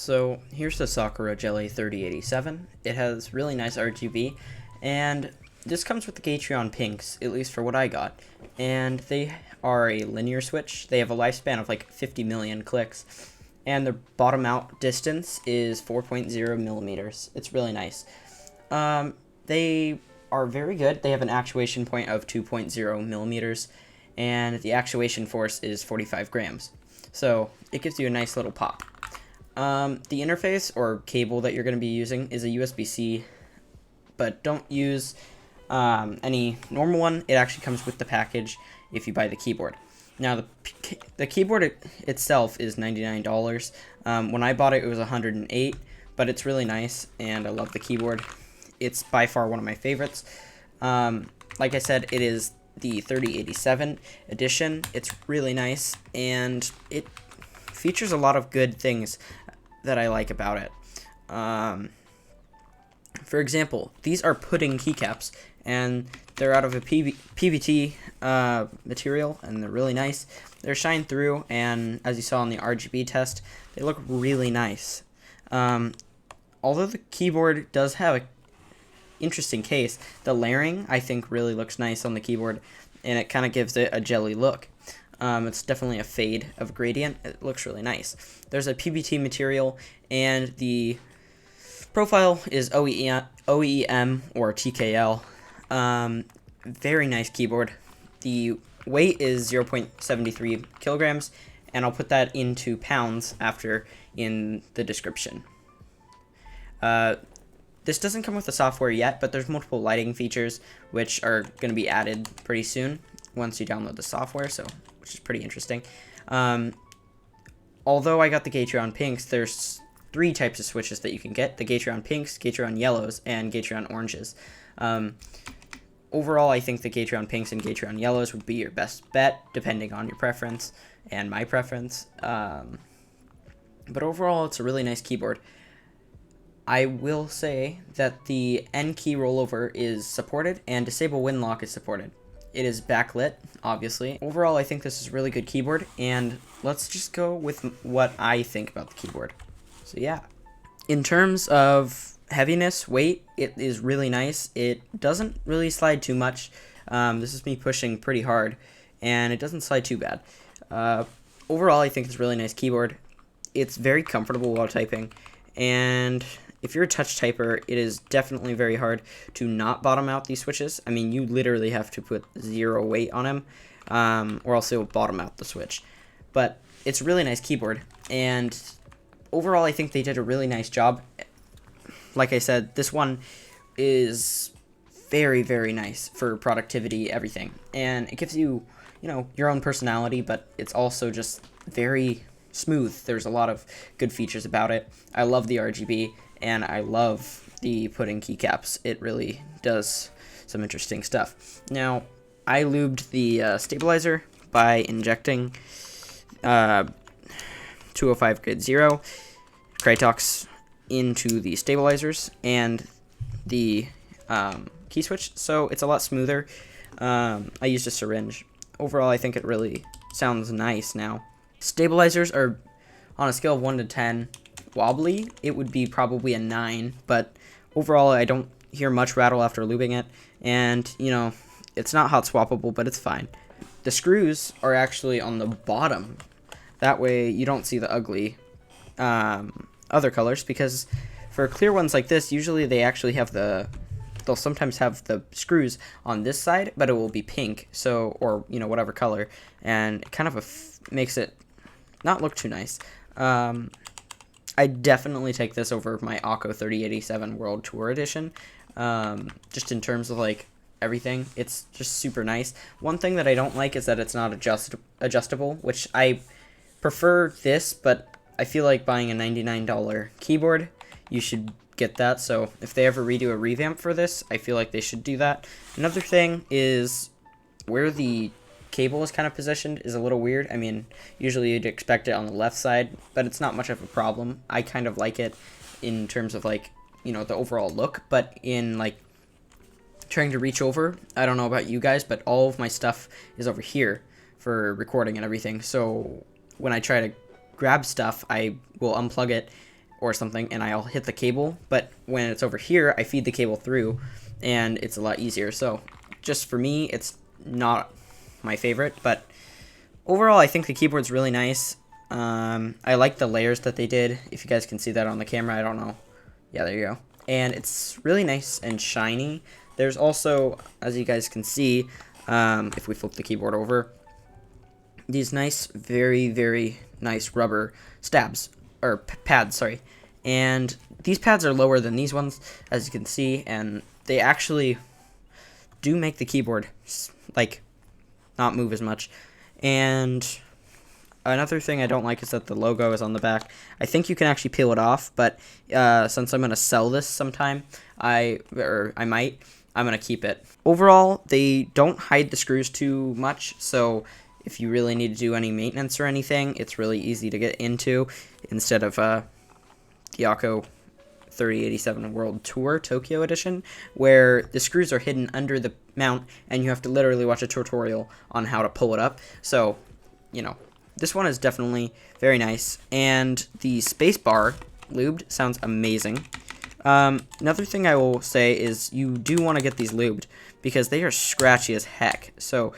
So here's the Akko Jelly 3087. It has really nice RGB, and this comes with the Gatreon Pinks, at least for what I got. And they are a linear switch. They have a lifespan of like 50 million clicks, and their bottom out distance is 4.0 millimeters. It's really nice. They are very good. They have an actuation point of 2.0 millimeters, and the actuation force is 45 grams. So it gives you a nice little pop. The interface or cable that you're going to be using is a USB-C, but don't use any normal one. It actually comes with the package if you buy the keyboard. Now, the keyboard itself is $99. When I bought it, it was $108, but it's really nice, and I love the keyboard. It's by far one of my favorites. Like I said, it is the 3087 edition. It's really nice, and it features a lot of good things that I like about it. For example, these are pudding keycaps, and they're out of a PVT material, and they're really nice. They're shine through, and as you saw in the RGB test, they look really nice. Although the keyboard does have a interesting case, the layering I think really looks nice on the keyboard, and it kind of gives it a jelly look. It's definitely a fade of gradient. It looks really nice. There's a PBT material, and the profile is OEM or TKL. Very nice keyboard. The weight is 0.73 kilograms, and I'll put that into pounds after in the description. This doesn't come with the software yet, but there's multiple lighting features which are going to be added pretty soon once you download the software, which is pretty interesting. Although I got the Gatreon Pinks, there's 3 types of switches that you can get: the Gatreon Pinks, Gatreon Yellows, and Gatreon Oranges. Overall, I think the Gatreon Pinks and Gatreon Yellows would be your best bet, depending on your preference and my preference. But overall, it's a really nice keyboard. I will say that the Key Rollover is supported, and Disable Winlock is supported. It is backlit, obviously. Overall, I think this is a really good keyboard, and let's just go with what I think about the keyboard. So yeah. In terms of heaviness, weight, it is really nice. It doesn't really slide too much. This is me pushing pretty hard, and it doesn't slide too bad. Overall, I think it's a really nice keyboard. It's very comfortable while typing, and if you're a touch typer, it is definitely very hard to not bottom out these switches. I mean, you literally have to put 0 weight on them, or else it will bottom out the switch. But it's a really nice keyboard, and overall, I think they did a really nice job. Like I said, this one is very, very nice for productivity, everything. And it gives you, your own personality, but it's also just very smooth. There's a lot of good features about it. I love the RGB, and I love the pudding keycaps. It really does some interesting stuff. Now, I lubed the stabilizer by injecting 205 grade 0 Krytox into the stabilizers and the key switch, so it's a lot smoother. I used a syringe. Overall, I think it really sounds nice now. Stabilizers are on a scale of 1 to 10 wobbly. It would be probably a 9, but overall, I don't hear much rattle after lubing it, and it's not hot swappable, but it's fine. The screws are actually on the bottom. That way, you don't see the ugly other colors, because for clear ones like this, usually they actually have they'll sometimes have the screws on this side, but it will be pink, so, or whatever color, and it kind of makes it not look too nice. I definitely take this over my Akko 3087 World Tour Edition, just in terms of like everything. It's just super nice. One thing that I don't like is that it's not adjustable, which I prefer this, but I feel like buying a $99 keyboard, you should get that. So if they ever redo a revamp for this, I feel like they should do that. Another thing is where the cable is kind of positioned is a little weird. I mean, usually you'd expect it on the left side, but it's not much of a problem. I kind of like it in terms of like, the overall look, but in like trying to reach over, I don't know about you guys, but all of my stuff is over here for recording and everything. So when I try to grab stuff, I will unplug it or something, and I'll hit the cable, but when it's over here, I feed the cable through, and it's a lot easier. So just for me, it's not my favorite, but overall, I think the keyboard's really nice. I like the layers that they did. If you guys can see that on the camera, I don't know. Yeah, there you go. And it's really nice and shiny. There's also, as you guys can see, if we flip the keyboard over, these nice, very, very nice rubber stabs, or pads, sorry. And these pads are lower than these ones, as you can see, and they actually do make the keyboard, like, not move as much. And another thing I don't like is that the logo is on the back. I think you can actually peel it off, but since I'm going to sell this sometime, I'm going to keep it. Overall, they don't hide the screws too much, so if you really need to do any maintenance or anything, it's really easy to get into, instead of the Akko 3087 World Tour Tokyo Edition, where the screws are hidden under the mount, and you have to literally watch a tutorial on how to pull it up. So, you know, this one is definitely very nice, and the spacebar lubed sounds amazing. Another thing I will say is you do want to get these lubed, because they are scratchy as heck. So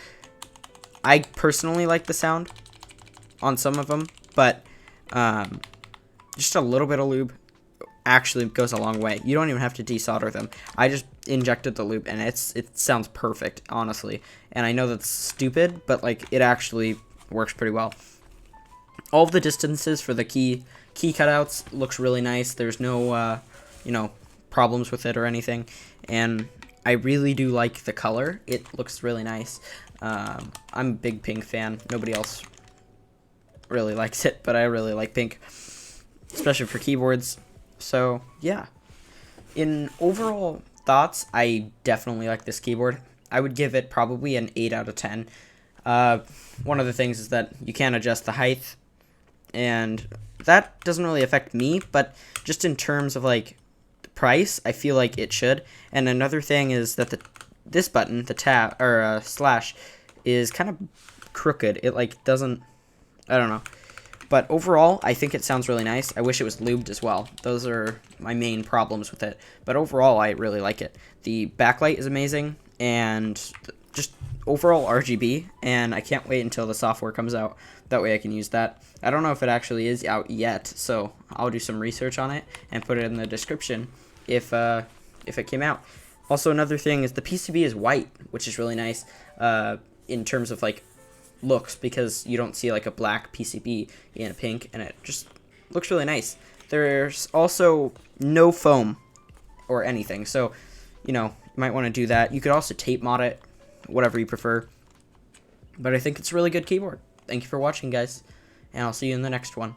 I personally like the sound on some of them, but just a little bit of lube actually goes a long way. You don't even have to desolder them. I just injected the lube, and it sounds perfect, honestly. And I know that's stupid, but like it actually works pretty well. All of the distances for the key cutouts looks really nice. There's no you know, problems with it or anything, and I really do like the color. It looks really nice. I'm a big pink fan. Nobody else really likes it, but I really like pink, especially for keyboards. So yeah, in overall thoughts, I definitely like this keyboard. I would give it probably an 8 out of 10. One of the things is that you can't adjust the height, and that doesn't really affect me, but just in terms of like the price, I feel like it should. And another thing is that this button, the tab or slash, is kind of crooked. It like doesn't, I don't know. But overall, I think it sounds really nice. I wish it was lubed as well. Those are my main problems with it. But overall, I really like it. The backlight is amazing, and just overall RGB, and I can't wait until the software comes out. That way I can use that. I don't know if it actually is out yet, so I'll do some research on it and put it in the description if it came out. Also, another thing is the PCB is white, which is really nice in terms of like looks, because you don't see like a black PCB in a pink, and it just looks really nice. There's also no foam or anything, so you know, you might want to do that. You could also tape mod it, whatever you prefer, but I think it's a really good keyboard. Thank you for watching, guys, and I'll see you in the next one.